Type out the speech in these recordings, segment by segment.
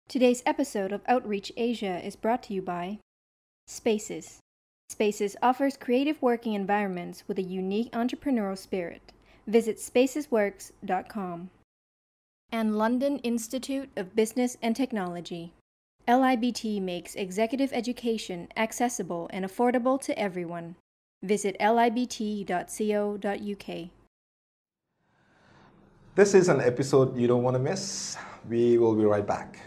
Today's episode of Outreach Asia is brought to you by Spaces. Spaces offers creative working environments with a unique entrepreneurial spirit. Visit spacesworks.com. And London Institute of Business and Technology. LIBT makes executive education accessible and affordable to everyone. Visit libt.co.uk. This is an episode you don't want to miss. We will be right back.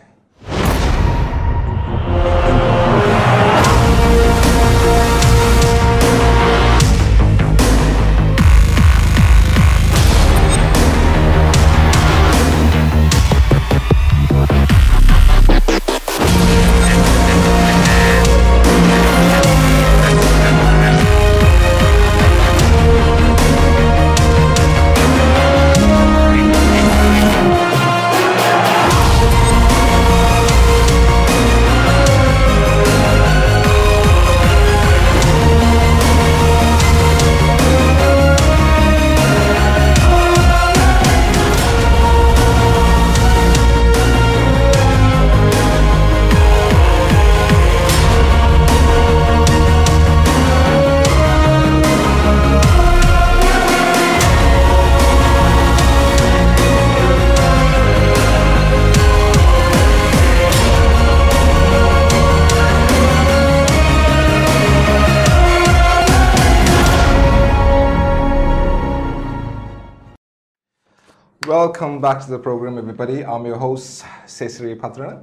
Welcome back to the program, everybody. I'm your host, Cesare Patrana.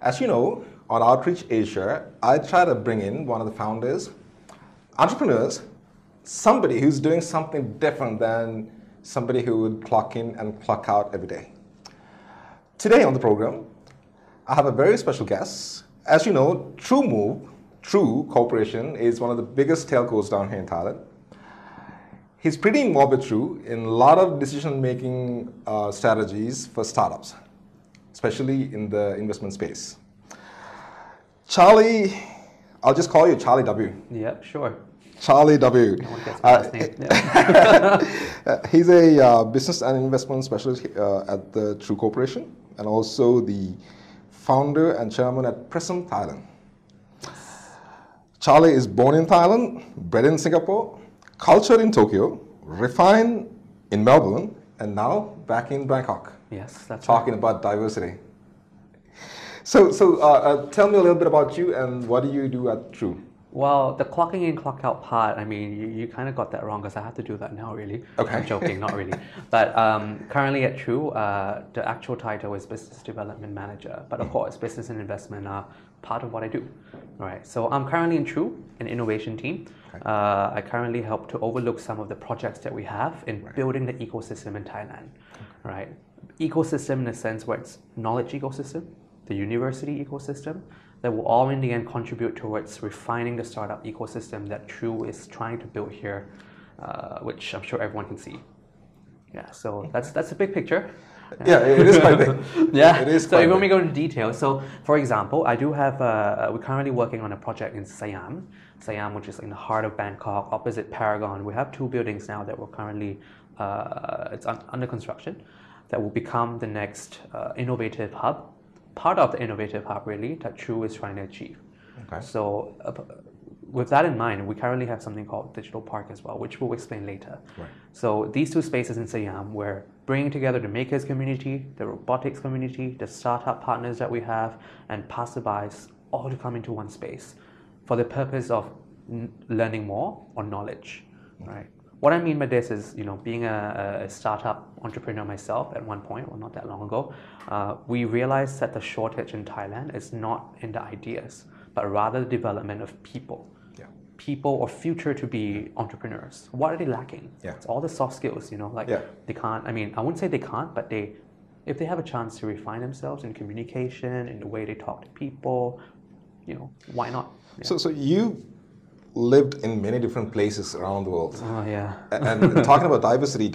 As you know, on Outreach Asia, I try to bring in one of the founders, entrepreneurs, somebody who's doing something different than somebody who would clock in and clock out every day. Today on the program, I have a very special guest. As you know, True Corporation is one of the biggest telcos down here in Thailand. He's pretty involved with True in a lot of decision-making strategies for startups, especially in the investment space. Charlie, I'll just call you Charlie W. Yeah, sure. Charlie W. No one gets my last name. Yeah. He's a business and investment specialist at the True Corporation and also the founder and chairman at Prism, Thailand. Charlie is born in Thailand, bred in Singapore, cultured in Tokyo, refined in Melbourne, and now back in Bangkok. Yes, that's talking right. about diversity. So tell me a little bit about you and what do you do at True? Well, the clocking in, clock out part, I mean, you kind of got that wrong because I have to do that now, really. Okay. I'm joking, not really. But currently at True, the actual title is Business Development Manager. But of course, business and investment are part of what I do. All right. So I'm currently in True, an innovation team. Okay. I currently help to overlook some of the projects that we have in building the ecosystem in Thailand. Okay. Right. Ecosystem in a sense where it's knowledge ecosystem, the university ecosystem, that will all in the end contribute towards refining the startup ecosystem that True is trying to build here, which I'm sure everyone can see. Yeah, so that's a big picture. Yeah, it is quite big. Yeah, it is so quite when we big. go into detail, so for example, I do have, we're currently working on a project in Siam, which is in the heart of Bangkok, opposite Paragon. We have 2 buildings now that we're currently, it's under construction, that will become the next innovative hub. Part of the innovative hub really that True is trying to achieve. Okay. So with that in mind, we currently have something called Digital Park as well, which we'll explain later. Right. So these 2 spaces in Siam, we're bringing together the makers community, the robotics community, the startup partners that we have, and passerbys all to come into one space for the purpose of learning more on knowledge. Right. What I mean by this is, being a startup entrepreneur myself at one point, well, not that long ago, we realized that the shortage in Thailand is not in the ideas, but rather the development of people. Yeah. People or future to be entrepreneurs. What are they lacking? Yeah. It's all the soft skills, they can't, I wouldn't say they can't, but if they have a chance to refine themselves in communication, in the way they talk to people, why not? Yeah. So you lived in many different places around the world. Oh, yeah. And talking about diversity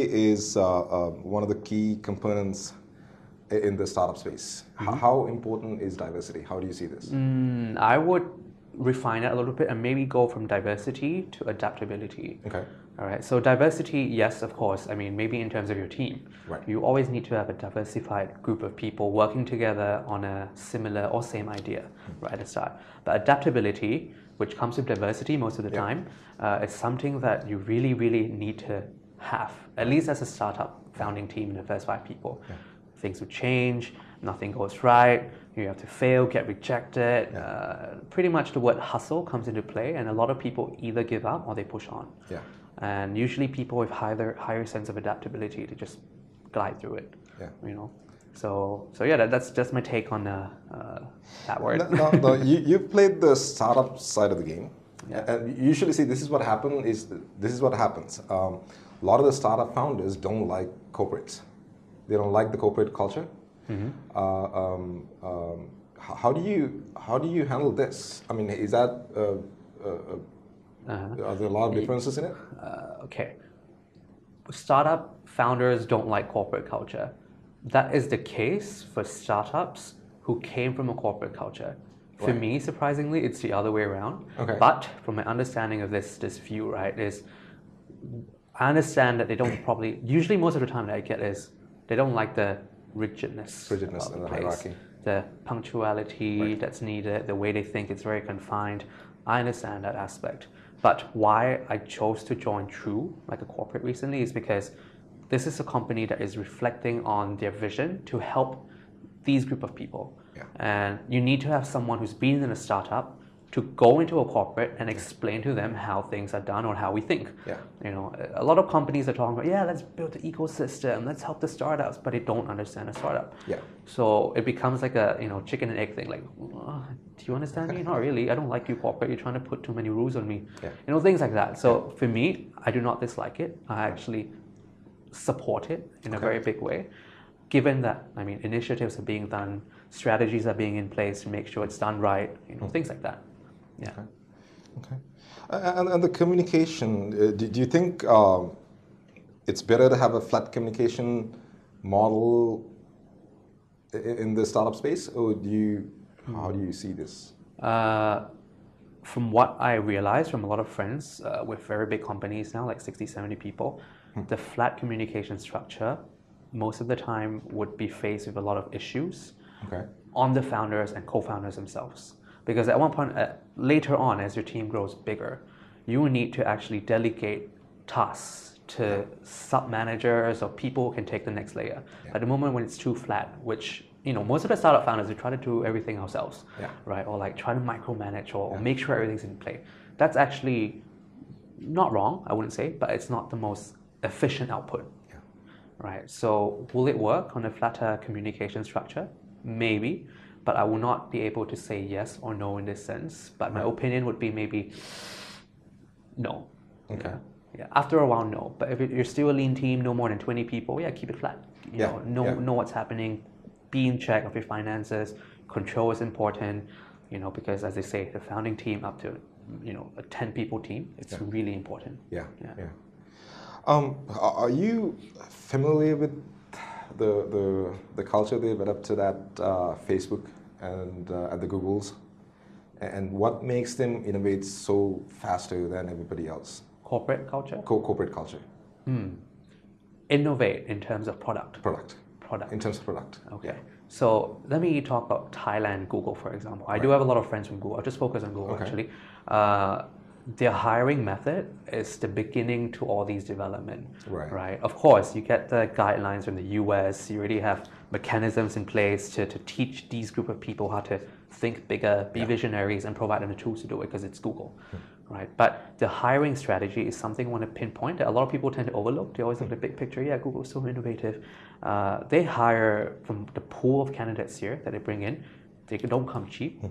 is one of the key components in the startup space. Mm-hmm. How important is diversity? How do you see this? I would refine it a little bit and maybe go from diversity to adaptability. Okay. All right. So diversity, yes, of course. I mean, maybe in terms of your team, Right. you always need to have a diversified group of people working together on a similar or same idea right at the start. But adaptability, which comes with diversity most of the time, is something that you really, really need to have, at least as a startup founding team in the first 5 people. Things will change, nothing goes right, you have to fail, get rejected. Pretty much the word hustle comes into play, and a lot of people either give up or they push on. And usually people with higher sense of adaptability to just glide through it. You know. So yeah, that's just my take on that word. No, you've played the startup side of the game. And you usually see this is what happens. A lot of the startup founders don't like corporates. They don't like the corporate culture. How do you handle this? I mean, is that are there a lot of differences in it? Okay. Startup founders don't like corporate culture. That is the case for startups who came from a corporate culture. For me, surprisingly, it's the other way around. But from my understanding of this view, right, is I understand that they don't probably, usually most of the time that I get is they don't like the rigidness and the hierarchy. The punctuality that's needed, the way they think it's very confined. I understand that aspect. But why I chose to join True, like a corporate recently, is because this is a company that is reflecting on their vision to help these group of people. And you need to have someone who's been in a startup to go into a corporate and explain to them how things are done or how we think. You know, a lot of companies are talking about, let's build the ecosystem, let's help the startups, but they don't understand a startup. So it becomes like a chicken and egg thing. Like, do you understand me? Not really. I don't like you, corporate. You're trying to put too many rules on me. Things like that. So for me, I do not dislike it. I actually support it in a very big way. Given that, I mean, initiatives are being done, strategies are being in place to make sure it's done right, things like that. Okay. And the communication, do you think it's better to have a flat communication model in the startup space, or how do you see this? From what I realized from a lot of friends with very big companies now, like 60, 70 people, the flat communication structure most of the time would be faced with a lot of issues on the founders and co-founders themselves. Because at one point, later on, as your team grows bigger, you will need to actually delegate tasks to sub-managers or people who can take the next layer. At the moment when it's too flat, which most of the startup founders, we try to do everything ourselves, right? Or like try to micromanage or make sure everything's in play. That's actually not wrong, I wouldn't say, but it's not the most efficient output. Right, so will it work on a flatter communication structure? Maybe, but I will not be able to say yes or no in this sense. But my opinion would be maybe no. After a while, no. But if you're still a lean team, no more than 20 people, keep it flat. Know what's happening, be in check of your finances. Control is important, because as they say, the founding team up to a 10 people team, it's really important. Are you familiar with the culture they developed to that Facebook and the Googles, and what makes them innovate so faster than everybody else? Corporate culture? Corporate culture. Innovate in terms of product. In terms of product. Okay. So let me talk about Thailand, Google, for example. I do have a lot of friends from Google. I'll just focus on Google actually. Their hiring method is the beginning to all these development, right? Of course, you get the guidelines from the US, you already have mechanisms in place to teach these group of people how to think bigger, be visionaries, and provide them the tools to do it because it's Google, right? But the hiring strategy is something I want to pinpoint that a lot of people tend to overlook. They always look at the big picture. Google's so innovative. They hire from the pool of candidates here that they bring in. They don't come cheap.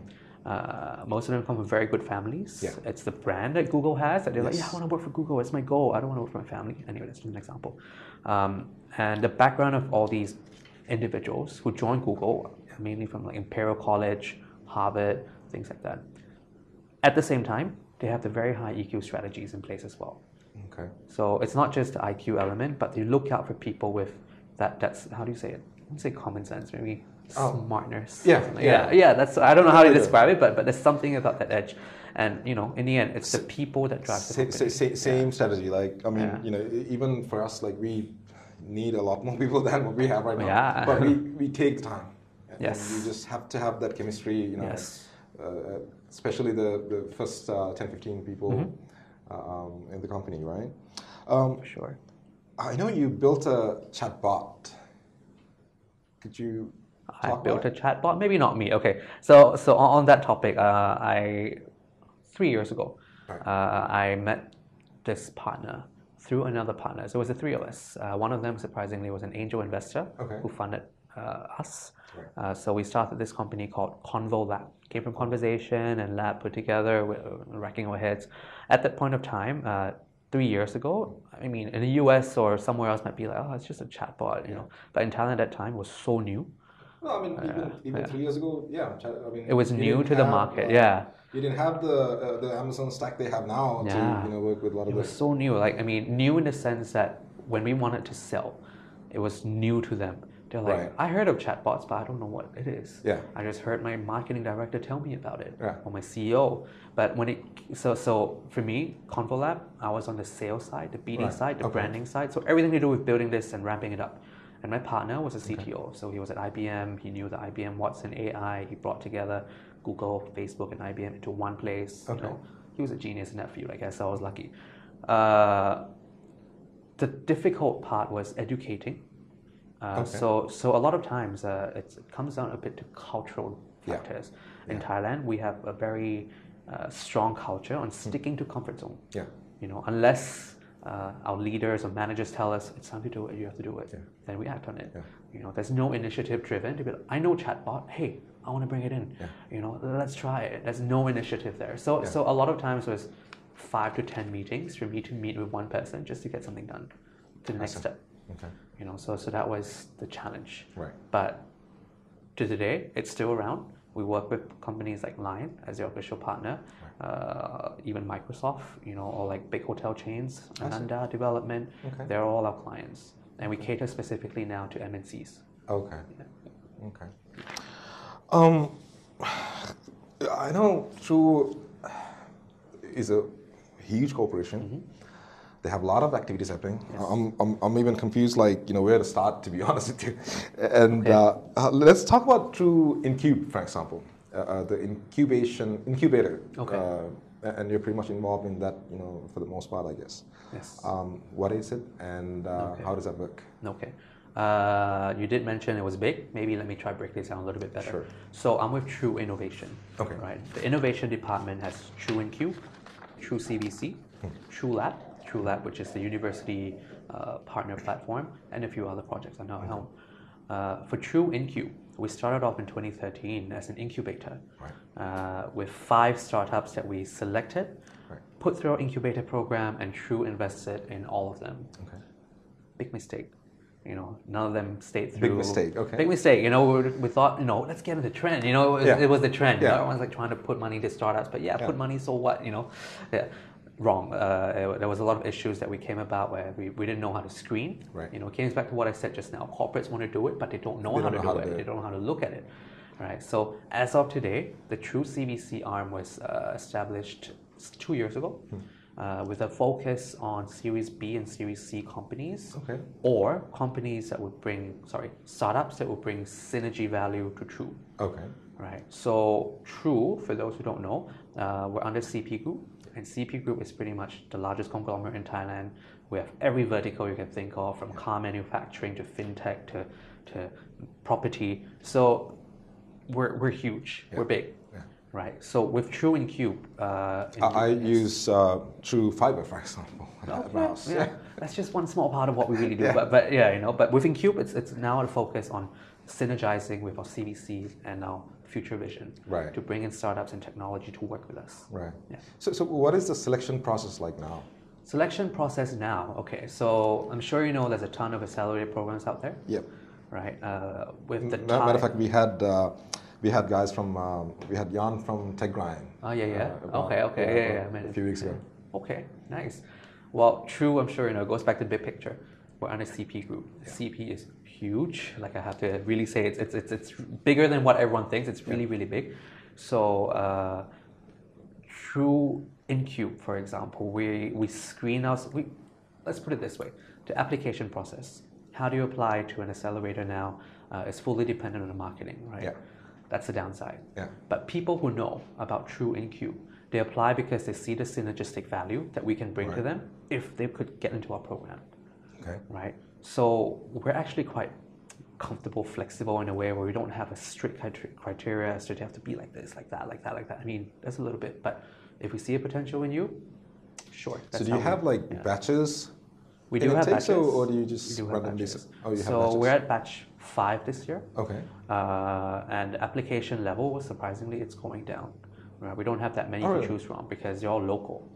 Most of them come from very good families. It's the brand that Google has that they're like, I want to work for Google. It's my goal. I don't want to work for my family. Anyway, that's just an example. And the background of all these individuals who join Google, mainly from like Imperial College, Harvard, things like that. At the same time, they have the very high EQ strategies in place as well. So it's not just the IQ element, but you look out for people with that's, how do you say it? I wouldn't say common sense, maybe smartness. That's I don't know how to describe it, but there's something about that edge. And in the end, it's the people that drive the company. Same strategy. Like, I mean, even for us, like we need a lot more people than what we have right now. Yeah. But we take the time. Yes. And you just have to have that chemistry, Yes. Especially the first 10, 15 people in the company, right? For sure. I know you built a chatbot. Could you I built a chatbot? Maybe not me. Okay. So on that topic, 3 years ago, I met this partner through another partner. So it was the three of us. One of them, surprisingly, was an angel investor who funded us. Right. So we started this company called Convo Lab. Came from conversation and lab put together, racking our heads. At that point of time, 3 years ago, I mean, in the US or somewhere else might be like, oh, it's just a chatbot, you know. But in Thailand at that time, it was so new. No, I mean, even 3 years ago, I mean, it was new to the market, You didn't have the Amazon stack they have now to work with a lot of it was so new. Like, I mean, new in the sense that when we wanted to sell, it was new to them. They're like, I heard of chatbots, but I don't know what it is. Yeah. I just heard my marketing director tell me about it, Yeah. or my CEO. But when so for me, Convolab, I was on the sales side, the BD side, the branding side. So everything to do with building this and ramping it up. And my partner was a CTO. So he was at IBM. He knew the IBM Watson AI. He brought together Google, Facebook, and IBM into one place. You know, he was a genius in that field. I guess I was lucky. The difficult part was educating. So a lot of times it comes down a bit to cultural factors. In Thailand, we have a very strong culture on sticking to comfort zone. Yeah. You know, unless our leaders or managers tell us it's time to do it, you have to do it. Then we act on it. You know, there's no initiative driven to be like, I know chatbot. Hey, I want to bring it in. You know, let's try it. There's no initiative there. So a lot of times it was 5 to 10 meetings for me to meet with one person just to get something done to the next step. Okay. You know, so that was the challenge. Right. But to today, it's still around. We work with companies like Lion as their official partner, even Microsoft, you know, or like big hotel chains, Ananda Development. They're all our clients, and we cater specifically now to MNCs. Okay. Okay. I know True is a huge corporation. They have a lot of activities happening. I'm even confused, like, you know, where to start, to be honest with you. And let's talk about True Incube, for example, the incubator. And you're pretty much involved in that, you know, for the most part, I guess. Yes. What is it, and how does that work? Okay. You did mention it was big. Maybe let me try break this down a little bit better. Sure. So I'm with True Innovation. Okay. Right. The innovation department has True Incube, True CVC, True Lab, which is the university partner platform, and a few other projects I now helm. For True Incube, we started off in 2013 as an incubator with 5 startups that we selected, put through our incubator program, and True invested in all of them. Big mistake. You know, none of them stayed through. Big mistake, Big mistake. You know, we thought, you know, let's get into the trend. You know, it was the trend. Everyone's like trying to put money into startups, but put money, so what? You know, wrong. There was a lot of issues that we came about where we didn't know how to screen. You know, it came back to what I said just now. Corporates want to do it, but they don't know how to do it. They don't know how to look at it. Right. So as of today, the True CVC arm was established 2 years ago. With a focus on Series B and Series C companies, or companies that would bring, startups that would bring synergy value to True. Right. So True, for those who don't know, we're under CP Group, and CP Group is pretty much the largest conglomerate in Thailand. We have every vertical you can think of, from car manufacturing to fintech to property. So we're huge. We're big. Right. So with True Incube, I use True Fiber, for example. That's just one small part of what we really do. But you know, but with Incube, it's now a focus on synergizing with our CVCs and now future vision to bring in startups and technology to work with us. So what is the selection process like now? Selection process now. Okay. So I'm sure you know there's a ton of accelerated programs out there. Right. With the matter of fact, we had guys from, we had Jan from TechGrind. A few weeks ago. Okay, nice. Well, True, I'm sure, you know, goes back to the big picture. We're under CP Group. CP is huge. Like, I have to really say it's bigger than what everyone thinks. It's really, really big. So True Incube, for example, we screen us. Let's put it this way: the application process. How do you apply to an accelerator now? Is fully dependent on the marketing, right? Yeah. That's the downside. Yeah. But people who know about True Incube, they apply because they see the synergistic value that we can bring to them if they could get into our program. Okay. Right. So we're actually quite comfortable, flexible in a way where we don't have a strict criteria, so you have to be like this, like that, like that, like that. I mean, there's a little bit, but if we see a potential in you, sure. So do you have like batches? We do have batches. Or do you just randomly? Oh, you have batches. So we're at batch 5 this year. Okay. And application level, surprisingly, it's going down. Right? We don't have that many to choose from because they're all local.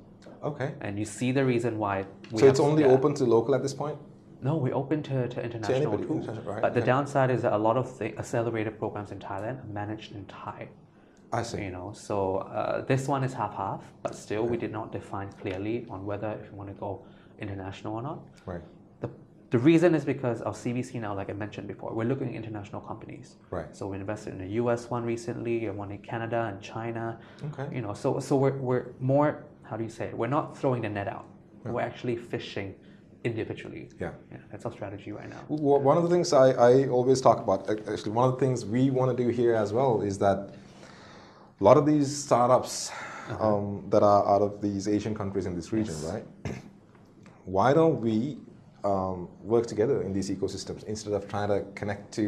Okay. And you see the reason why. So it's only open to local at this point? No, we're open to international too. Right, but the downside is that a lot of the accelerator programs in Thailand are managed in Thai. I see. You know, so this one is half-half, but still we did not define clearly on whether if you want to go international or not. Right. The reason is because our CVC now, like I mentioned before, we're looking at international companies. Right. So we invested in a US one recently, and one in Canada and China. Okay. You know, so we're more, how do you say it? We're not throwing the net out. Yeah. We're actually fishing individually. Yeah. That's our strategy right now. One of the things I always talk about, actually one of the things we want to do here as well is that a lot of these startups that are out of these Asian countries in this region, right? Why don't we work together in these ecosystems instead of trying to connect to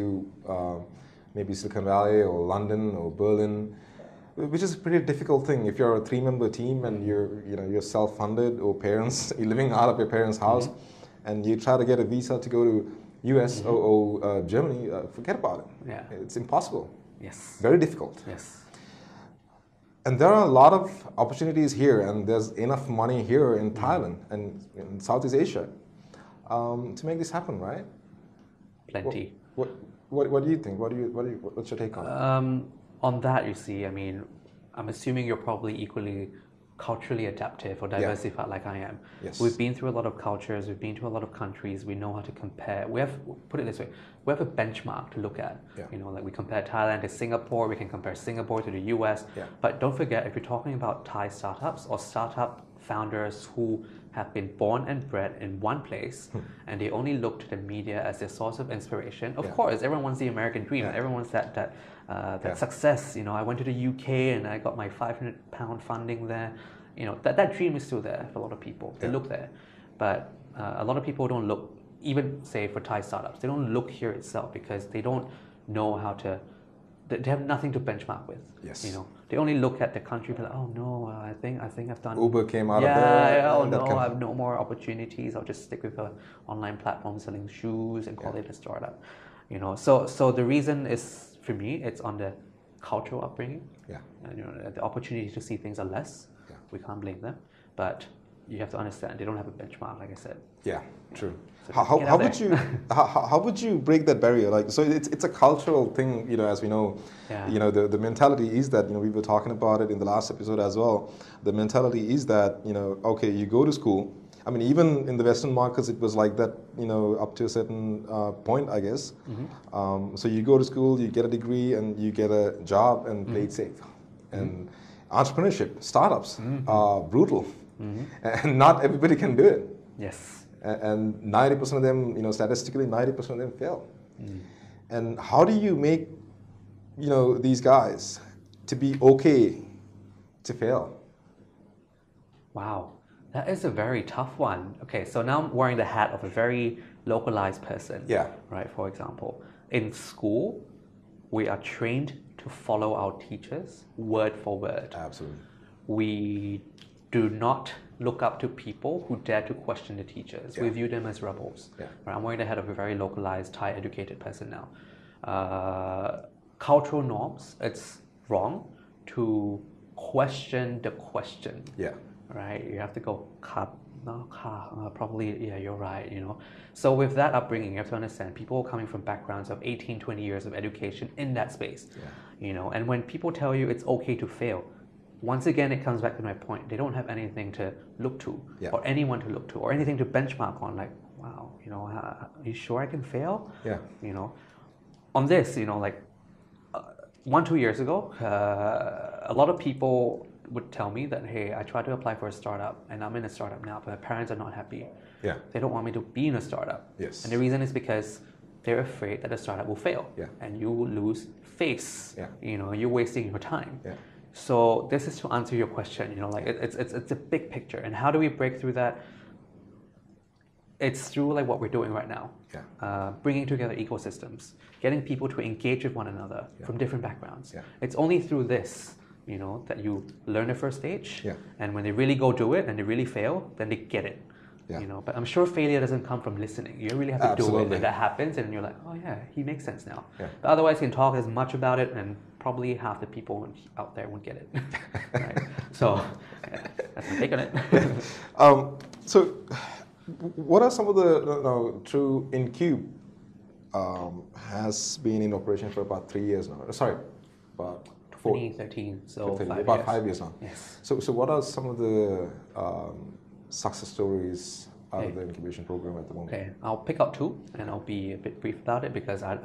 maybe Silicon Valley or London or Berlin, which is a pretty difficult thing. If you're a 3-member team and you're self-funded or parents, you're living out of your parents' house, and you try to get a visa to go to US or Germany, forget about it. Yeah. It's impossible. Yes. Very difficult. Yes. And there are a lot of opportunities here, and there's enough money here in Thailand and in Southeast Asia to make this happen, right? Plenty. What do you think? What's your take on it? On that, you see, I mean, I'm assuming you're probably equally culturally adaptive or diversified like I am. Yes. We've been through a lot of cultures, we've been to a lot of countries, we know how to compare. We have, put it this way, we have a benchmark to look at. Yeah. You know, like we compare Thailand to Singapore, we can compare Singapore to the US. Yeah. But don't forget, if you're talking about Thai startups or startup founders who have been born and bred in one place and they only look to the media as their source of inspiration. Of course, everyone wants the American dream. Everyone wants that success. You know, I went to the UK and I got my £500 funding there. You know, that dream is still there for a lot of people. They look there. But a lot of people don't look, even say for Thai startups, they don't look here itself because they don't know how to, they have nothing to benchmark with. Yes. You know, they only look at the country and be like, oh no, I think I've done. Uber came out of there. Yeah, oh no, I have no more opportunities. I'll just stick with an online platform selling shoes and call it a startup. You know, so the reason is, for me, it's on the cultural upbringing. Yeah. And, you know, the opportunity to see things are less. Yeah. We can't blame them, but you have to understand they don't have a benchmark, like I said. Yeah, true. So how would you break that barrier? Like, so it's a cultural thing, you know, as we know. Yeah. You know, the mentality is that, you know, we were talking about it in the last episode as well. The mentality is that, you know, okay, you go to school. I mean, even in the Western markets, it was like that, you know, up to a certain point, I guess. So you go to school, you get a degree, and you get a job and play it safe. And entrepreneurship, startups are brutal. And not everybody can do it. Yes. And 90% of them, you know, statistically, 90% of them fail. And how do you make, you know, these guys to be okay to fail? Wow, that is a very tough one. Okay, so now I'm wearing the hat of a very localized person. Yeah. Right, for example, in school, we are trained to follow our teachers word for word. Absolutely. We do not look up to people who dare to question the teachers. We view them as rebels. Right, I'm wearing the hat of a very localized, Thai educated person now. Cultural norms, it's wrong to question the question. Yeah. Right? You have to go, probably, yeah, you're right, you know. So with that upbringing, you have to understand people coming from backgrounds of 18, 20 years of education in that space. You know, and when people tell you it's okay to fail, once again, it comes back to my point. They don't have anything to look to or anyone to look to or anything to benchmark on. Like, wow, you know, are you sure I can fail? Yeah. You know, on this, you know, like 1-2 years ago, a lot of people would tell me that, hey, I tried to apply for a startup and I'm in a startup now, but my parents are not happy. Yeah. They don't want me to be in a startup. Yes. And the reason is because they're afraid that the startup will fail. Yeah. And you will lose face. Yeah. You're wasting your time. Yeah. So this is to answer your question, like it's a big picture. And how do we break through that? It's through like what we're doing right now. Yeah. Bringing together ecosystems, getting people to engage with one another from different backgrounds. Yeah. It's only through this, that you learn the first stage. Yeah. And when they really go do it and they really fail, then they get it. Yeah. But I'm sure failure doesn't come from listening. You really have to do it, and that happens, and you're like, oh yeah, he makes sense now. Yeah. But otherwise, you can talk as much about it, and probably half the people out there won't get it. Right? So that's my take on it. So, what are some of the True Incube has been in operation for about 3 years now. Sorry, about 2013. So 5 years now. Yes. So what are some of the success stories out of the incubation program at the moment? Okay, I'll pick out two, and I'll be a bit brief about it because I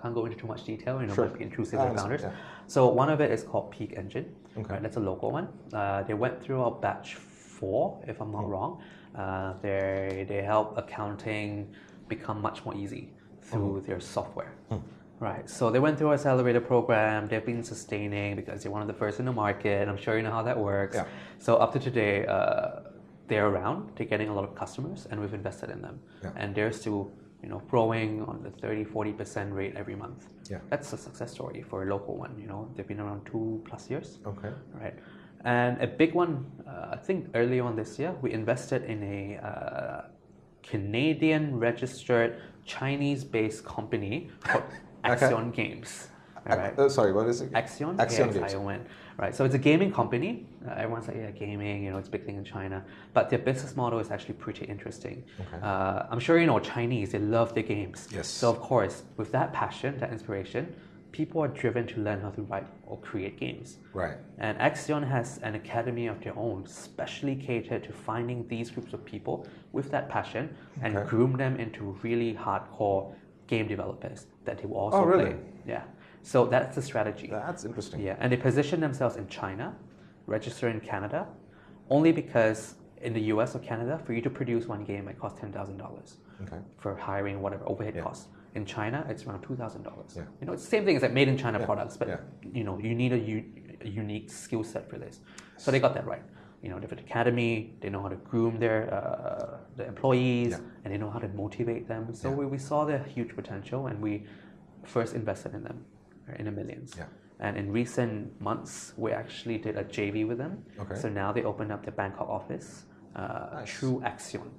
can't go into too much detail. Sure. Might be intrusive with founders. Yeah. So one of it is called Peak Engine. Okay. Right, that's a local one. They went through our batch 4, if I'm not wrong. They help accounting become much more easy through their software. Right, so they went through our accelerator program. They've been sustaining because they're one of the first in the market. I'm sure you know how that works. Yeah. So up to today, they're around. They're getting a lot of customers, and we've invested in them. Yeah. And they're still, growing on the 30-40% rate every month. Yeah. That's a success story for a local one. They've been around 2+ years. Okay. Right, and a big one. I think early on this year, we invested in a Canadian registered Chinese-based company called Axion Games. Right. Sorry, what is it? Axion? Axion Games. AXION. Right, so it's a gaming company. Everyone's like, yeah, gaming, it's a big thing in China. But their business model is actually pretty interesting. Okay. I'm sure Chinese, they love their games. Yes. So of course, with that passion, that inspiration, people are driven to learn how to write or create games. Right. And Axion has an academy of their own, specially catered to finding these groups of people with that passion and groom them into really hardcore game developers that they will also play. Yeah. So that's the strategy. That's interesting. Yeah, and they position themselves in China, register in Canada, only because in the US or Canada, for you to produce one game, it costs $10,000 for hiring, whatever, overhead costs. In China, it's around $2,000. Yeah. It's the same thing as like made in China products, but you need a unique skill set for this. So they got that right. Different academy, they know how to groom their employees, and they know how to motivate them. So we saw their huge potential, and we first invested in them in the millions. Yeah. And in recent months, we actually did a JV with them. Okay. So now they opened up their Bangkok office, True Axion.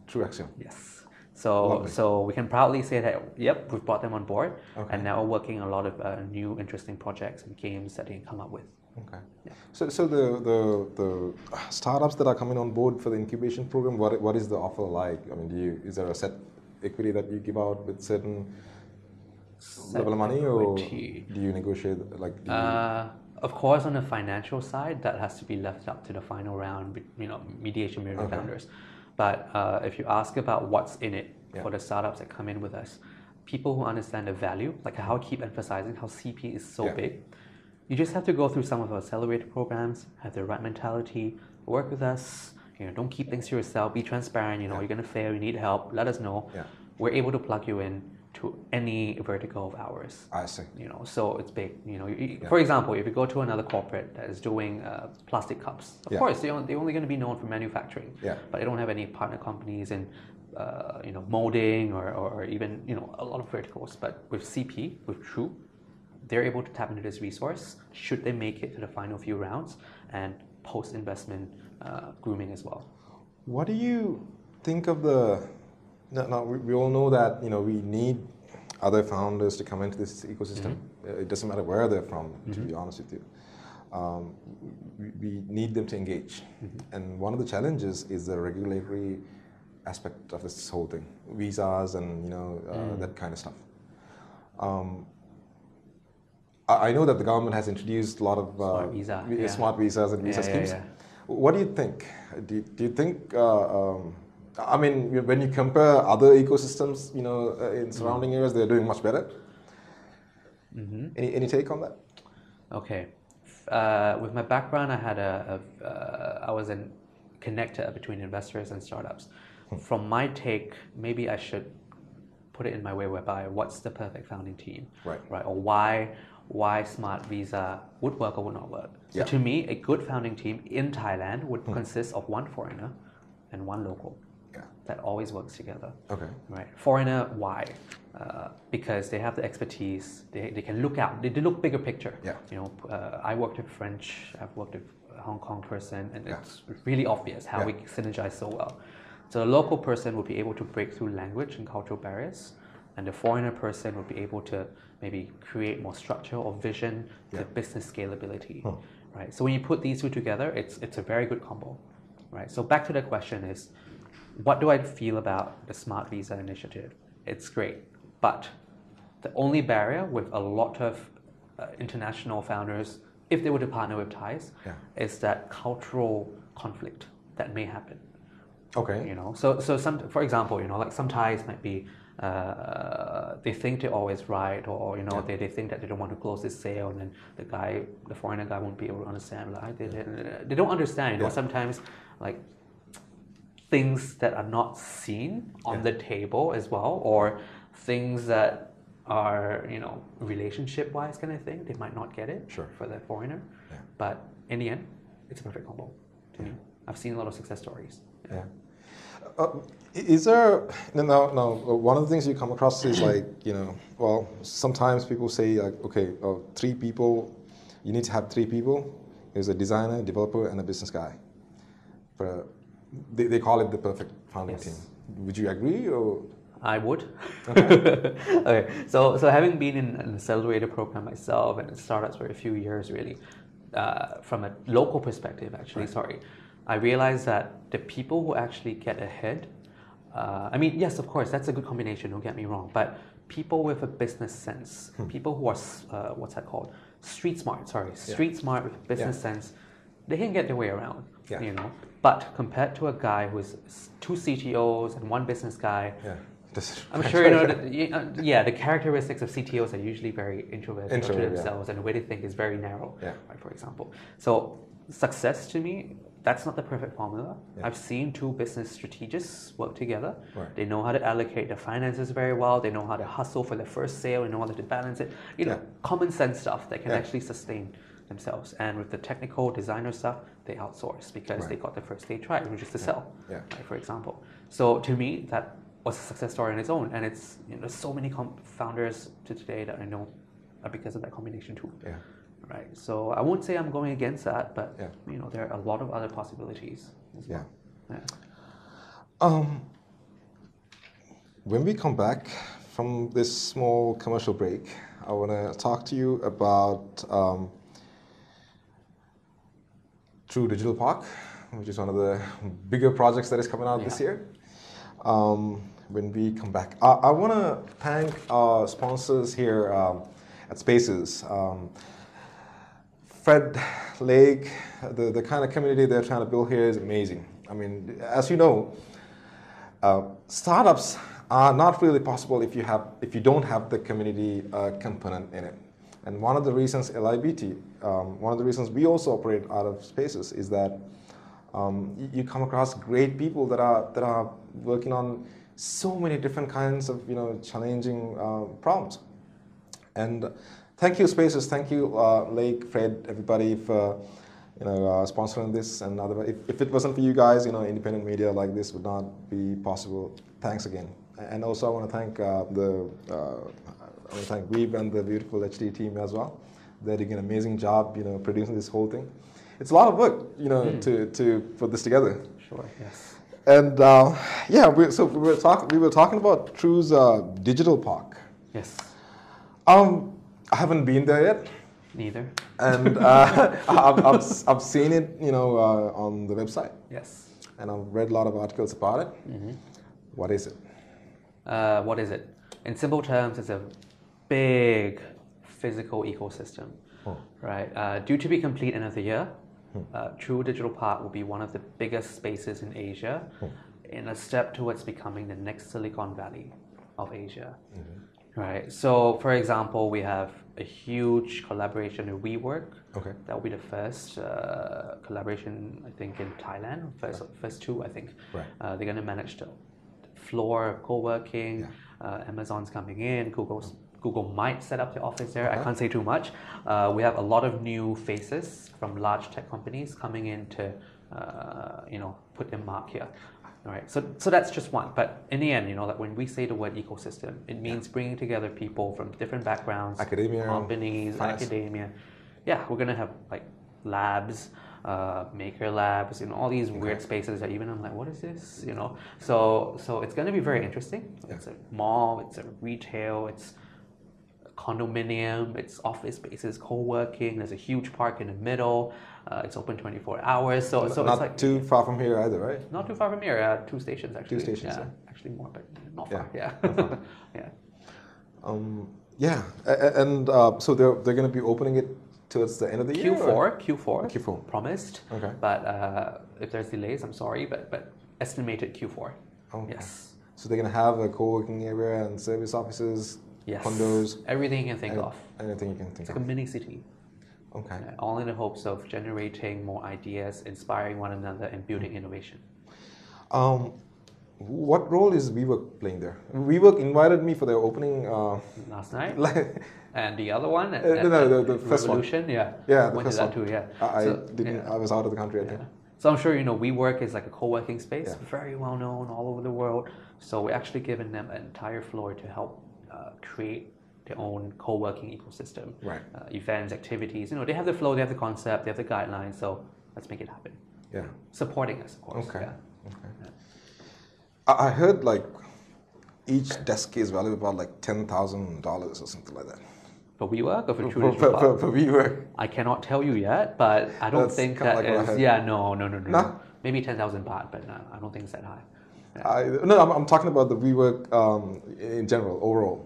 True Axion. Yes. So we can proudly say that, yep, we've brought them on board, and now we're working on a lot of new interesting projects and games that they can come up with. Okay. Yeah. So the startups that are coming on board for the incubation program, what is the offer like? I mean, is there a set equity that you give out with certain level of money, or do you negotiate of course, on the financial side, that has to be left up to the final round, mediation with the founders. But if you ask about what's in it for the startups that come in with us, people who understand the value, like how I keep emphasizing how CP is so big, you just have to go through some of our accelerator programs, have the right mentality, work with us, don't keep things to yourself, be transparent, you're going to fail, you need help, let us know. Yeah. We're able to plug you in to any vertical of ours. I see. So it's big. For example, if you go to another corporate that is doing plastic cups, of course they're only going to be known for manufacturing, but they don't have any partner companies in molding or even a lot of verticals. But with CP, with True, they're able to tap into this resource should they make it to the final few rounds and post-investment grooming as well. What do you think of the? Now we all know that we need other founders to come into this ecosystem. It doesn't matter where they're from, to be honest with you. We need them to engage, and one of the challenges is the regulatory aspect of this whole thing, visas and that kind of stuff. I know that the government has introduced a lot of smart visas and visa schemes. What do you think? Do you think? I mean, when you compare other ecosystems, in surrounding areas, they're doing much better. Any take on that? Okay. With my background, I had I was a connector between investors and startups. From my take, maybe I should put it in my way whereby what's the perfect founding team, right? Or why Smart Visa would work or would not work. So to me, a good founding team in Thailand would consist of one foreigner and one local. That always works together. Okay. Right. Foreigner, why? Because they have the expertise. They can look out. They look bigger picture. Yeah. You know, I worked with French. I've worked with a Hong Kong person, and it's really obvious how we synergize so well. So the local person would be able to break through language and cultural barriers, and the foreigner person would be able to maybe create more structure or vision to business scalability. Right. So when you put these two together, it's a very good combo. Right. So back to the question is, what do I feel about the Smart Visa initiative? It's great, but the only barrier with a lot of international founders, if they were to partner with Thais, is that cultural conflict that may happen. Okay. You know, so some, for example, you know, like some Thais might be, they think they're always right, or you know, they think that they don't want to close this sale, and then the foreigner guy won't be able to understand. Like they don't understand. You know, sometimes like things that are not seen on the table as well, or things that are, you know, relationship-wise kind of thing, they might not get it for the foreigner. But in the end, it's a perfect combo to me. I've seen a lot of success stories. Is there, no, one of the things you come across is like, you know, well, sometimes people say like, okay, 3 people, you need to have 3 people. There's a designer, developer, and a business guy. They call it the perfect founding team. Would you agree, or? I would. Okay. So having been in an accelerator program myself and in startups for a few years, really, from a local perspective, actually, I realized that the people who actually get ahead, I mean, yes, of course, that's a good combination, don't get me wrong, but people with a business sense, people who are, what's that called? Street smart with a business sense, they can get their way around, you know. But compared to a guy who's 2 CTOs and 1 business guy, I'm sure you know that, the characteristics of CTOs are usually very introverted to themselves, and the way they think is very narrow, right, for example. So success to me, that's not the perfect formula. I've seen 2 business strategists work together. They know how to allocate the finances very well. They know how to hustle for the first sale. They know how to balance it. You know, common sense stuff that can actually sustain themselves. And with the technical designer stuff, they outsource because they got the first stage right, which is to sell, right, for example. So to me, that was a success story on its own. And it's, you know, there's so many founders to today that I know are because of that combination too. Right. So I won't say I'm going against that, but you know, there are a lot of other possibilities as well. When we come back from this small commercial break, I want to talk to you about True Digital Park, which is one of the bigger projects that is coming out this year. When we come back, I want to thank our sponsors here at Spaces. Fred, Lake, the kind of community they're trying to build here is amazing. I mean, as you know, startups are not really possible if you don't have the community component in it. And one of the reasons LIBT, one of the reasons we also operate out of Spaces is that you come across great people that are working on so many different kinds of, you know, challenging problems. And thank you, Spaces. Thank you, Lake, Fred, everybody for, you know, sponsoring this. And if it wasn't for you guys, you know, independent media like this would not be possible. Thanks again. And also, I want to thank Weeb and the beautiful HD team as well. They're doing an amazing job, you know, producing this whole thing. It's a lot of work, you know, to put this together. Sure. Yes. And we were talking about True's digital park. Yes. I haven't been there yet. Neither. And I've seen it, you know, on the website. Yes. And I've read a lot of articles about it. What is it? What is it? In simple terms, it's a big physical ecosystem, right? Due to be complete end of the year, True Digital Park will be one of the biggest spaces in Asia in a step towards becoming the next Silicon Valley of Asia. Right. So, for example, we have a huge collaboration with WeWork. Okay. That will be the first collaboration, I think, in Thailand. First two, I think. Right. They're going to manage the floor of co-working. Amazon's coming in. Google might set up the office there. I can't say too much. We have a lot of new faces from large tech companies coming in to, put their mark here. All right, so that's just one. But in the end, like when we say the word ecosystem, it means bringing together people from different backgrounds, academia, companies, academia. Yeah, we're gonna have like labs, maker labs, all these weird spaces that even I'm like, what is this? So it's gonna be very interesting. Yeah. It's a mall, it's a retail, it's a condominium, it's office spaces, co-working. There's a huge park in the middle. It's open 24 hours, so not it's like too far from here either, right? Not too far from here. 2 stations actually. 2 stations, actually more, but not far. Yeah, yeah. And so they're going to be opening it towards the end of the year. Q4 promised. Okay. But if there's delays, I'm sorry, but estimated Q4. Okay. Yes. So they're going to have a co-working area and service offices, condos, everything you can think of. Anything you can think of. It's like a mini city. Okay. All in the hopes of generating more ideas, inspiring one another, and building innovation. What role is WeWork playing there? WeWork invited me for their opening last night, and the other one, the first Revolution, one. Yeah, the went first to that one. too. Yeah, I was out of the country. I think. So I'm sure WeWork is like a co-working space, very well known all over the world. So we're actually giving them an entire floor to help create their own co-working ecosystem, right? Events, activities. They have the flow, they have the concept, they have the guidelines. So let's make it happen. Yeah, supporting us, of course. Okay. Yeah. Okay. Yeah. I heard like each desk is valued about like $10,000 or something like that. For WeWork or for True? For WeWork. I cannot tell you yet, but I don't think that is. Yeah, no. Maybe 10,000 baht, but no, I don't think it's that high. Yeah. I'm talking about the WeWork in general, overall.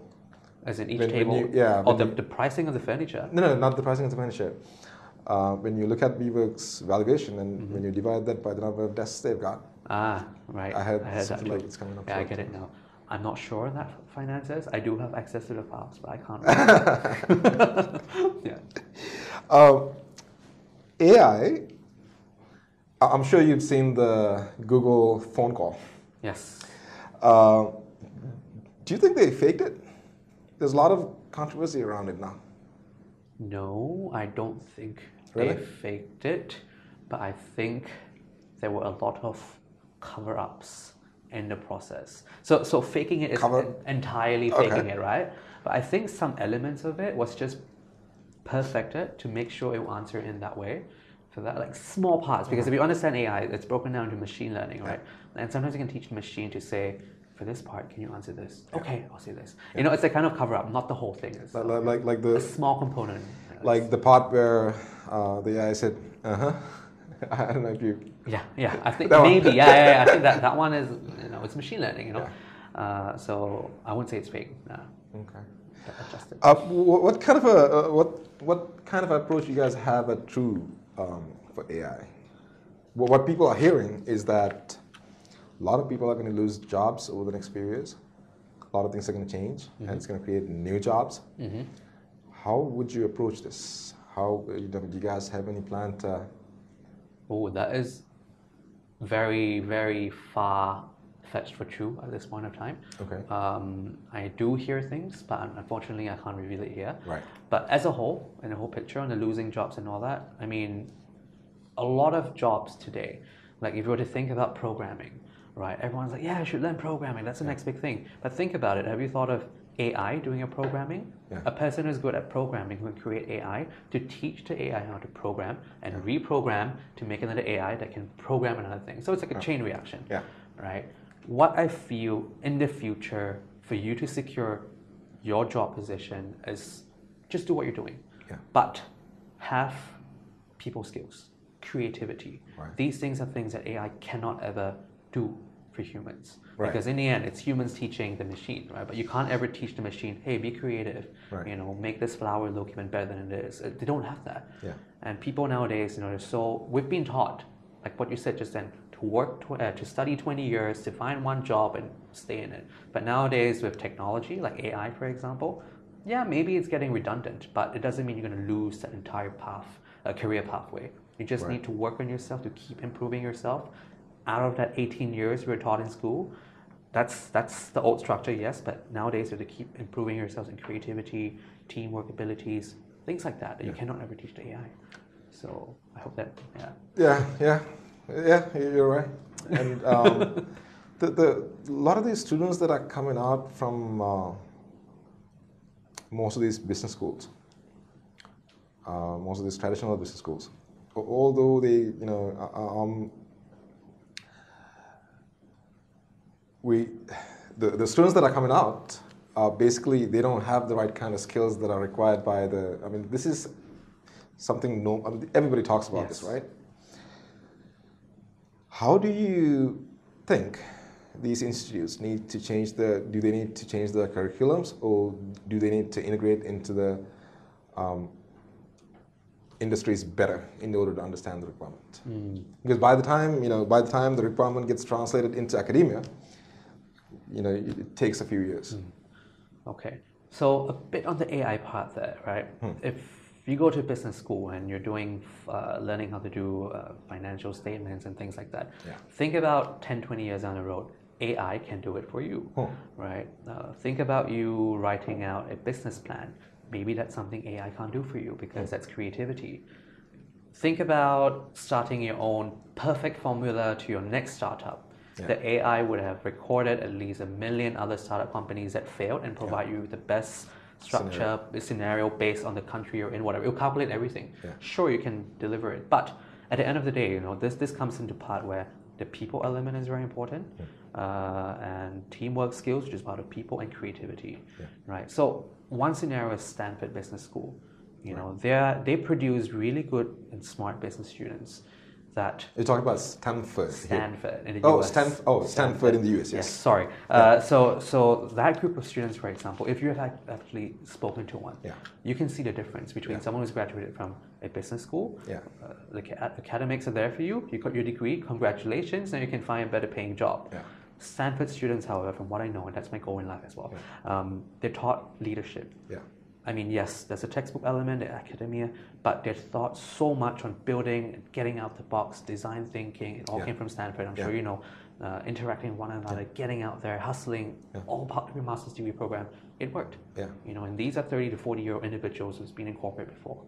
As in each table? The pricing of the furniture? No, not the pricing of the furniture. When you look at WeWork's valuation and when you divide that by the number of desks they've got. Right. I heard something like it's coming up. Yeah, I get it now. I'm not sure on that finances. I do have access to the files, but I can't. AI, I'm sure you've seen the Google phone call. Yes. Do you think they faked it? There's a lot of controversy around it now. No, I don't think Really? they faked it, but I think there were a lot of cover-ups in the process. So faking it is entirely faking it, right? But I think some elements of it was just perfected to make sure it will answer in that way. For that, like small parts, because if you understand AI, it's broken down into machine learning, right? And sometimes you can teach the machine to say, for this part, can you answer this? Okay, I'll say this. It's a kind of cover-up, not the whole thing. It's like the a small component. Like the part where the AI said, I don't know if you. Yeah. I think maybe. Yeah. I think that one is, it's machine learning. So I wouldn't say it's fake. No. Okay. Adjusted. What kind of what kind of approach you guys have at True for AI? What people are hearing is that a lot of people are going to lose jobs over the next few years. A lot of things are going to change, and it's going to create new jobs. Mm-hmm. How would you approach this? Do you guys have any plan to? Oh, that is very, very far-fetched for True at this point of time. Okay. I do hear things, but unfortunately I can't reveal it here. Right. But as a whole, in the whole picture, on the losing jobs and all that, I mean, a lot of jobs today, like if you were to think about programming, right? Everyone's like, I should learn programming. That's the next big thing. But think about it. Have you thought of AI doing your programming? Yeah. A person who's good at programming who can create AI to teach the AI how to program and reprogram to make another AI that can program another thing. So it's like a chain reaction, right? What I feel in the future for you to secure your job position is just do what you're doing, but have people skills, creativity. Right. These things are things that AI cannot ever do for humans. Right. Because in the end, it's humans teaching the machine, right? But you can't ever teach the machine, hey, be creative, make this flower look even better than it is. They don't have that. Yeah. And people nowadays, we've been taught, like what you said just then, to to study 20 years to find one job and stay in it. But nowadays with technology like AI, for example, yeah, maybe it's getting redundant, but it doesn't mean you're going to lose that entire career pathway. You just need to work on yourself to keep improving yourself. Out of that 18 years we were taught in school, that's the old structure, yes, but nowadays you have to keep improving yourselves in creativity, teamwork abilities, things like that you cannot ever teach to AI. So I hope that, Yeah, you're right. And a lot of these students that are coming out from most of these business schools, most of these traditional business schools, although they, the students that are coming out, basically they don't have the right kind of skills that are required by this is something everybody talks about this, right? How do you think these institutes need to change do they need to change their curriculums, or do they need to integrate into the industries better in order to understand the requirement? Because by the time the requirement gets translated into academia, it takes a few years. Okay, so a bit on the AI part there, right? If you go to business school and you're doing learning how to do financial statements and things like that, think about 10, 20 years down the road, AI can do it for you, right? Think about you writing out a business plan. Maybe that's something AI can't do for you because that's creativity. Think about starting your own perfect formula to your next startup. The AI would have recorded at least 1 million other startup companies that failed and provide you with the best structure, scenario based on the country you're in, whatever. It'll calculate everything. Sure, you can deliver it, but at the end of the day, this comes into part where the people element is very important, and teamwork skills, which is part of people, and creativity, right? So one scenario is Stanford Business School. They produce really good and smart business students. That you're talking about Stanford. Stanford in the US. Stanford in the US. Yes. Sorry. So that group of students, for example, if you have actually spoken to one, you can see the difference between someone who's graduated from a business school. The academics are there for you. You got your degree. Congratulations, and you can find a better paying job. Stanford students, however, from what I know, and that's my goal in life as well, they're taught leadership. I mean, yes, there's a textbook element in academia, but they're taught so much on building and getting out the box, design thinking. It all came from Stanford. I'm sure you know, interacting with one another, getting out there, hustling, all part of your master's degree program. It worked. And these are 30 to 40-year-old individuals who's been in corporate before.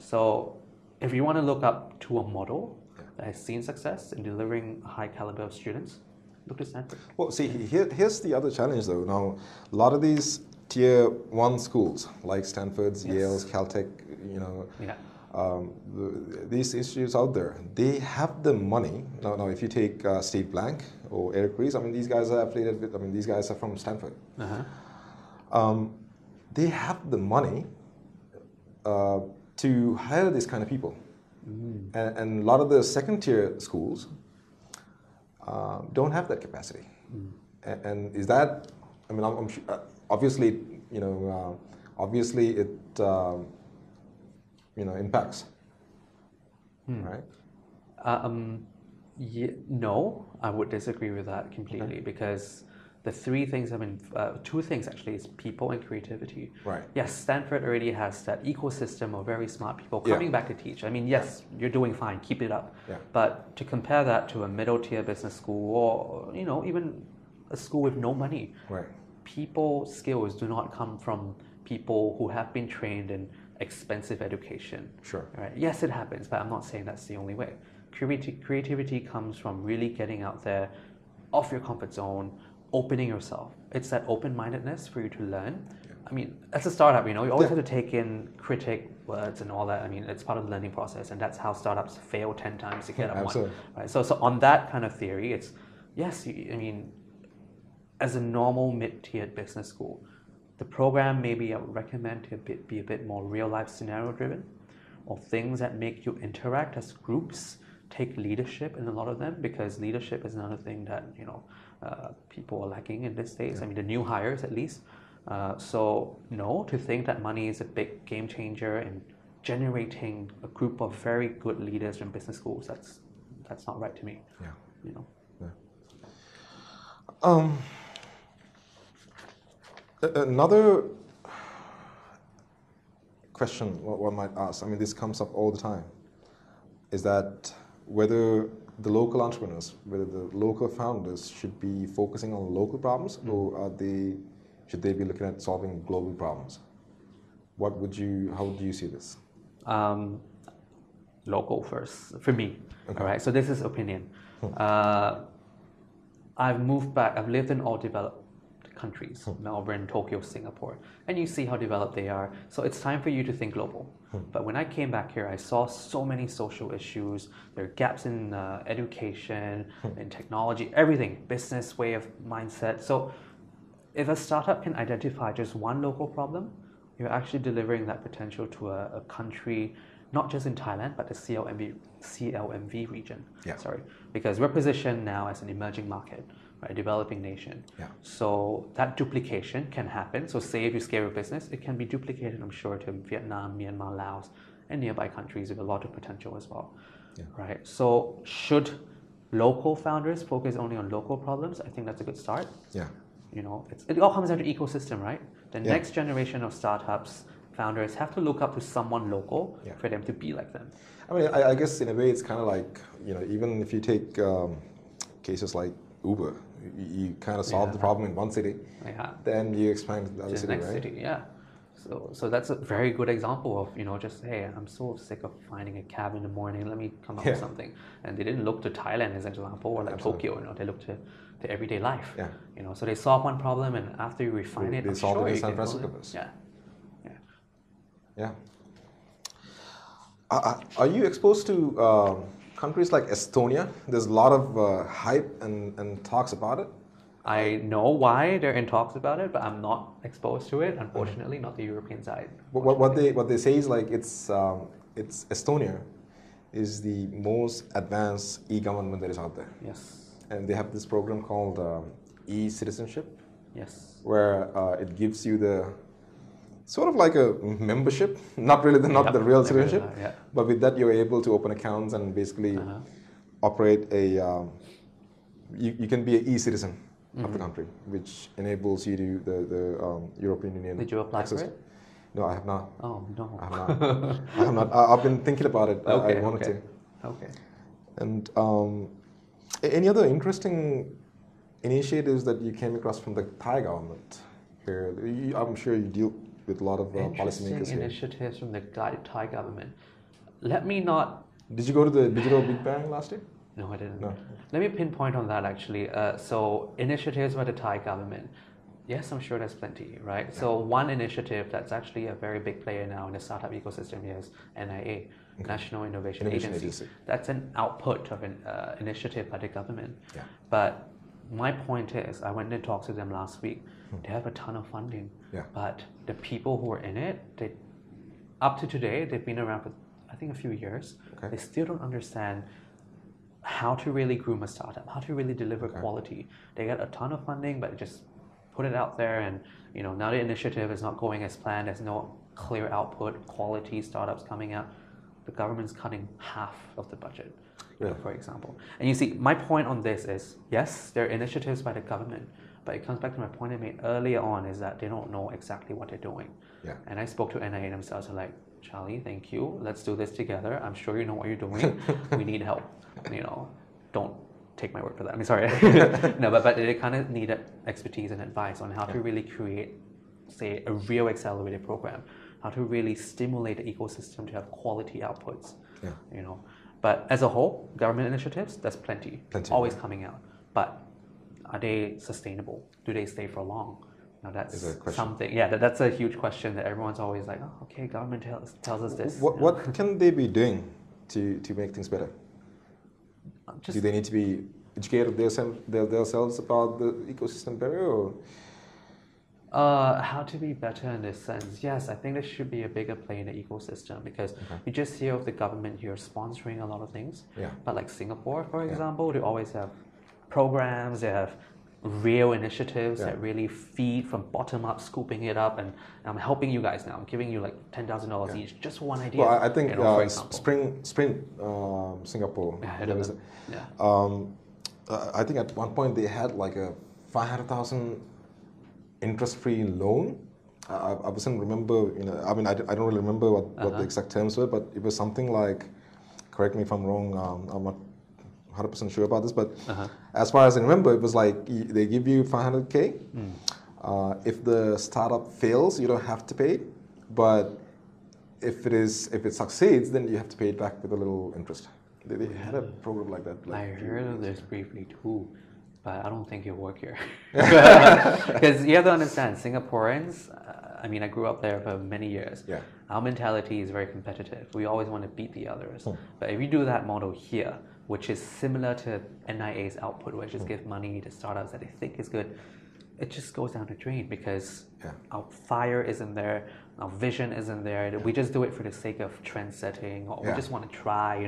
So if you want to look up to a model that has seen success in delivering a high caliber of students, look to Stanford. Well, see, here's the other challenge, though. Now, a lot of these Tier 1 schools like Stanford's, Yale's, Caltech, these institutes out there, they have the money. Now if you take Steve Blank or Eric Ries, these guys are affiliated with, these guys are from Stanford. They have the money to hire these kind of people. And a lot of the second tier schools don't have that capacity. And is that, I'm sure, obviously, it impacts, right? No, I would disagree with that completely, because the three things two things actually is people and creativity. Right. Yes, Stanford already has that ecosystem of very smart people coming back to teach. Yes, you're doing fine, keep it up. But to compare that to a middle tier business school, or even a school with no money. People skills do not come from people who have been trained in expensive education. Right? Yes, it happens, but I'm not saying that's the only way. Creativity comes from really getting out there, off your comfort zone, opening yourself. It's that open-mindedness for you to learn. As a startup, you always have to take in critic words and all that. It's part of the learning process, and that's how startups fail 10 times to get up one. Right? So on that kind of theory, it's yes. As a normal mid-tiered business school, the program maybe I would recommend to be a bit more real-life scenario-driven, or things that make you interact as groups, take leadership in a lot of them, because leadership is another thing that people are lacking in these days. The new hires at least. So no, to think that money is a big game changer in generating a group of very good leaders in business schools, that's not right to me. you know. Another question one might ask, I mean, this comes up all the time, is that whether the local entrepreneurs, whether the local founders should be focusing on local problems, or should they be looking at solving global problems? How would you see this? Local first, for me. Okay. All right, so this is opinion. I've moved back, I've lived in all developed countries, Melbourne, Tokyo, Singapore, and you see how developed they are. So it's time for you to think global. But when I came back here, I saw so many social issues. There are gaps in education, in technology, everything, business way of mindset. So if a startup can identify just one local problem, you're actually delivering that potential to a country, not just in Thailand, but the CLMV region. Yeah. Sorry, because we're positioned now as an emerging market, right, developing nation. Yeah. So that duplication can happen. So say if you scale your business, it can be duplicated, I'm sure, to Vietnam, Myanmar, Laos, and nearby countries with a lot of potential as well. Yeah. Right. So should local founders focus only on local problems? I think that's a good start. Yeah. You know, it all comes down to ecosystem, right? The next generation of startups, founders have to look up to someone local for them to be like them. I mean, I guess in a way it's kind of like, you know, even if you take cases like Uber, you kind of solve the problem in one city, then you expand to the other city, next city, So that's a very good example of, you know, just, hey, I'm so sick of finding a cab in the morning, let me come up with something. And they didn't look to Thailand as an example, or like Tokyo, you know, they looked to everyday life. Yeah. You know, so they solve one problem, and after you refine it, they solve it in San Francisco. Yeah. Are you exposed to countries like Estonia? There's a lot of hype and talks about it. I know why they're in talks about it, but I'm not exposed to it. Unfortunately, not the European side. What they say is like it's Estonia is the most advanced e-government that is out there. Yes. And they have this program called e-citizenship. Yes. Where it gives you the sort of like a membership, not really not the real citizenship, but with that you're able to open accounts and basically operate a. You can be an e-citizen of the country, which enables you to the European Union. Did you apply for it? No, I have not. Oh no. I have not. I have not. I've been thinking about it. Okay, I wanted to. Okay. And any other interesting initiatives that you came across from the Thai government here? I'm sure you deal with a lot of policymakers here. Initiatives from the Thai government. Let me not. Did you go to the Digital Big Bang last year? No, I didn't. No. Let me pinpoint on that actually. So initiatives by the Thai government. Yes, I'm sure there's plenty, right? Yeah. So one initiative that's actually a very big player now in the startup ecosystem is NIA, National Innovation Agency. That's an output of an initiative by the government. Yeah. But my point is, I went and talked to them last week. They have a ton of funding, but the people who are in it, up to today, they've been around for I think a few years. Okay. They still don't understand how to really groom a startup, how to really deliver quality. They get a ton of funding, but just put it out there, and you know, now the initiative is not going as planned. There's no clear output, quality startups coming out. The government's cutting half of the budget, for example. And you see, my point on this is, yes, there are initiatives by the government, but it comes back to my point I made earlier on, is that they don't know exactly what they're doing. Yeah. And I spoke to NIA themselves, they're like, Charlie, thank you. Let's do this together. I'm sure you know what you're doing. We need help. You know, don't take my word for that. I mean, sorry. No, but they kind of need expertise and advice on how to really create, say, a real accelerated program, how to really stimulate the ecosystem to have quality outputs. Yeah. You know, but as a whole, government initiatives, there's plenty always coming out. But are they sustainable? Do they stay for long? Now that's something. Yeah, that's a huge question that everyone's always like, oh, okay, government tells us this. What can they be doing to make things better? Do they need to be educated themselves about the ecosystem better, or? How to be better in this sense? Yes, I think there should be a bigger play in the ecosystem, because you just hear of the government here sponsoring a lot of things. Yeah. But like Singapore, for example, they always have programs. They have real initiatives that really feed from bottom up, scooping it up, and I'm helping you guys now. I'm giving you like $10,000 each just for one idea. Well, I think Sprint Singapore. I think at one point they had like a 500,000 interest-free loan. I wasn't remember, I mean, I don't really remember what the exact terms were, but it was something like, correct me if I'm wrong, I'm not 100% sure about this, but as far as I remember, it was like they give you 500K. If the startup fails, you don't have to pay it, but if it succeeds, then you have to pay it back with a little interest. They had a program like that. I heard of this briefly too, but I don't think it'll work here. Because you have to understand, Singaporeans, I mean, I grew up there for many years. Yeah. Our mentality is very competitive. We always want to beat the others. But if you do that model here, which is similar to NIA's output, which is give money to startups that they think is good, it just goes down the drain because our fire isn't there, our vision isn't there. We just do it for the sake of trend setting, or we just want to try,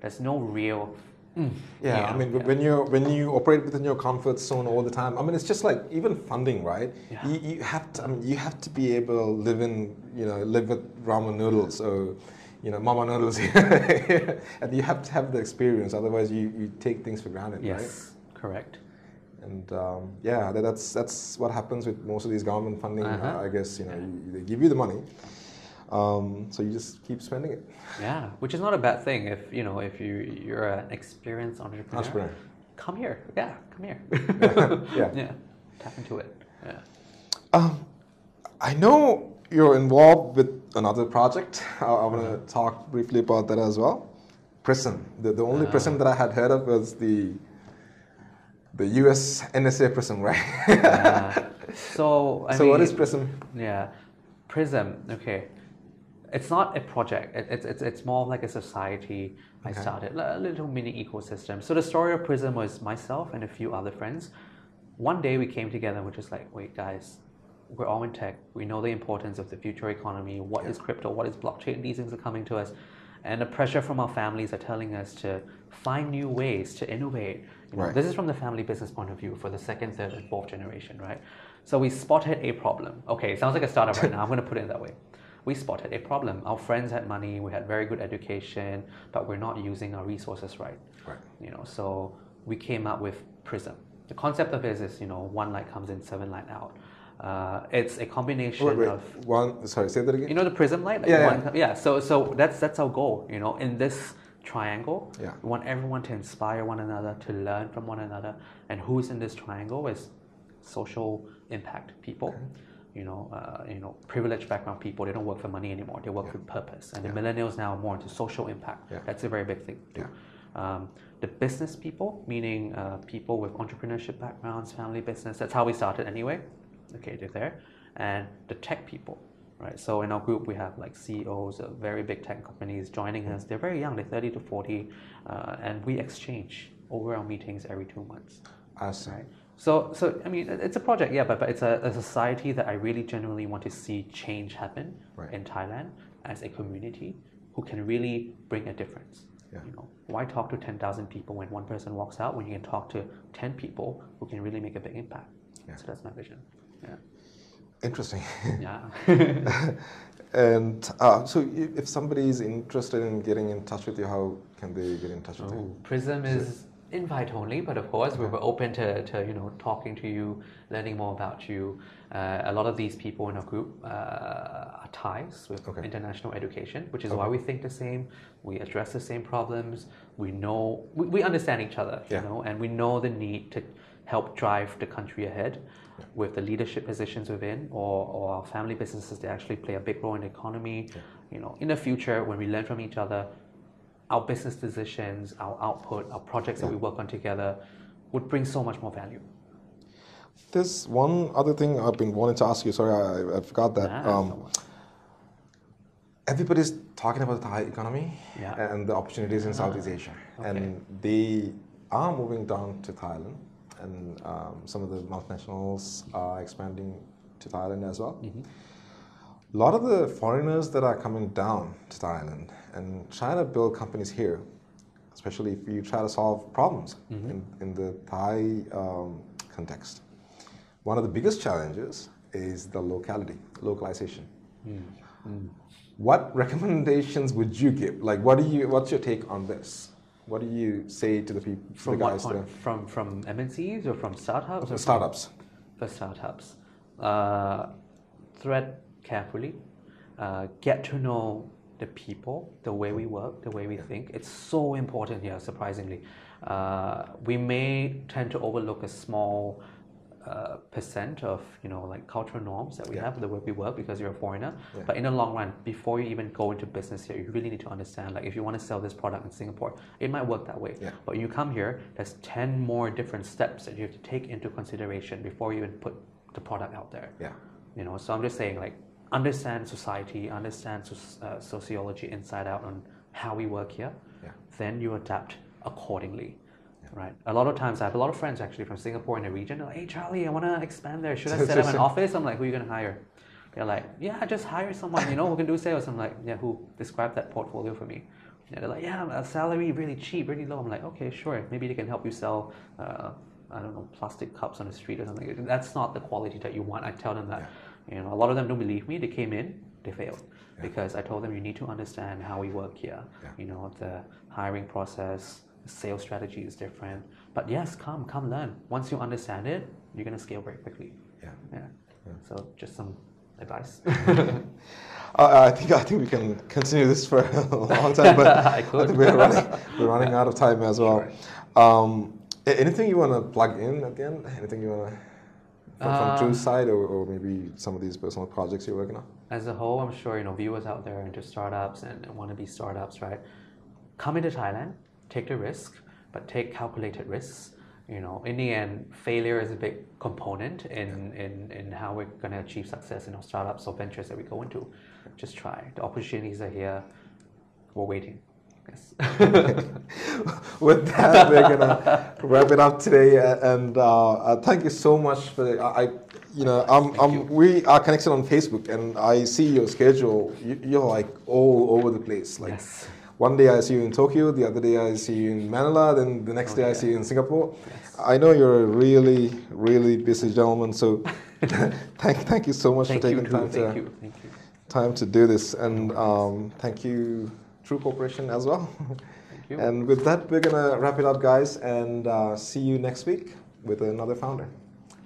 There's no real... I mean, when you operate within your comfort zone all the time, I mean, it's just like even funding, right? Yeah. You have to. I mean, you have to be able to live with ramen noodles or, mama noodles, and you have to have the experience. Otherwise, you take things for granted, right? Yes, correct. And that's what happens with most of these government funding. I guess they give you the money. So you just keep spending it. Yeah, which is not a bad thing if you're an experienced entrepreneur. Come here, come here. Yeah, tap into it. Yeah. I know you're involved with another project. I want to talk briefly about that as well. Prism. The only Prism that I had heard of was the US NSA Prism, right? So what is Prism? Yeah, Prism. Okay. It's not a project. It's more like a society. I started a little mini ecosystem. So the story of Prism was myself and a few other friends. One day we came together and we're just like, wait guys, we're all in tech. We know the importance of the future economy. What is crypto? What is blockchain? These things are coming to us. And the pressure from our families are telling us to find new ways to innovate. This is from the family business point of view for the second, third, and fourth generation, right? So we spotted a problem. Okay, it sounds like a startup right now. I'm going to put it that way. We spotted a problem. Our friends had money, we had very good education, but we're not using our resources right. So we came up with Prism. The concept of it is, one light comes in, 7 light out. It's a combination of Sorry, say that again. The Prism light. So that's our goal. In this triangle, we want everyone to inspire one another, to learn from one another, and who's in this triangle is social impact people. Privileged background people, they don't work for money anymore. They work with purpose. And the millennials now are more into social impact. That's a very big thing too. The business people, meaning people with entrepreneurship backgrounds, family business, that's how we started anyway. Okay, they're there. And the tech people, right? So in our group, we have like CEOs of very big tech companies joining us. They're very young, they're 30 to 40. And we exchange over our meetings every 2 months. I see. Right? So I mean, it's a project, but it's a society that I really genuinely want to see change happen in Thailand as a community who can really bring a difference. Why talk to 10,000 people when one person walks out when you can talk to 10 people who can really make a big impact? So that's my vision. Interesting. Yeah. And so if somebody is interested in getting in touch with you, how can they get in touch with you? Prism is invite only, but of course we're open to talking to you, learning more about you. A lot of these people in our group are Thais with international education, which is why we think the same. We address the same problems. We know we understand each other, and we know the need to help drive the country ahead with the leadership positions within or our family businesses that actually play a big role in the economy. In the future, when we learn from each other, our business decisions, our output, our projects that we work on together would bring so much more value. There's one other thing I've been wanting to ask you. Sorry, I forgot that. Everybody's talking about the Thai economy and the opportunities in Southeast Asia. And they are moving down to Thailand. And some of the multinationals are expanding to Thailand as well. A lot of the foreigners that are coming down to Thailand and trying to build companies here, especially if you try to solve problems in the Thai context. One of the biggest challenges is the localization. What recommendations would you give? Like, what's your take on this? What do you say to the people, From the what guys point? there? From MNCs or from startups? Or Startups. For startups. Thread carefully. Get to know the people, the way we work, the way we think. It's so important here, surprisingly. We may tend to overlook a small percent of like cultural norms that we have, the way we work, because you're a foreigner. But in the long run, before you even go into business here, you really need to understand, like, if you want to sell this product in Singapore, it might work that way. But when you come here, there's 10 more different steps that you have to take into consideration before you even put the product out there. So I'm just saying, like, understand society, understand sociology inside out on how we work here. Then you adapt accordingly. Right. A lot of times, I have a lot of friends actually from Singapore in the region. They're like, hey, Charlie, I want to expand there. Should I set up an office? I'm like, who are you going to hire? They're like, yeah, just hire someone, who can do sales. I'm like, yeah, who? Describe that portfolio for me. And they're like, yeah, a salary really cheap, really low. I'm like, okay, sure. Maybe they can help you sell, I don't know, plastic cups on the street or something. That's not the quality that you want. I tell them that. A lot of them don't believe me. They came in, they failed. Because I told them, you need to understand how we work here. The hiring process, sales strategy is different, but yes, come learn. Once you understand it, you're going to scale very quickly. So just some advice. I think we can continue this for a long time, but I think we're running out of time as well. Anything you want to plug in at the end? Anything you want to from True's side, or maybe some of these personal projects you're working on? As a whole, I'm sure viewers out there into startups and want to be startups, right? Come into Thailand. Take the risk, but take calculated risks. In the end, failure is a big component in how we're going to achieve success in our startups or ventures that we go into. Just try. The opportunities are here. We're waiting. Yes. With that, we're gonna wrap it up today. And thank you so much for we are connected on Facebook, and I see your schedule. You're like all over the place. Like. Yes. One day I see you in Tokyo, the other day I see you in Manila, then the next day I see you in Singapore. I know you're a really, really busy gentleman, so thank you so much for taking time to do this, and thank you, True Corporation, as well. Thank you. And with that, we're gonna wrap it up, guys, and see you next week with another founder.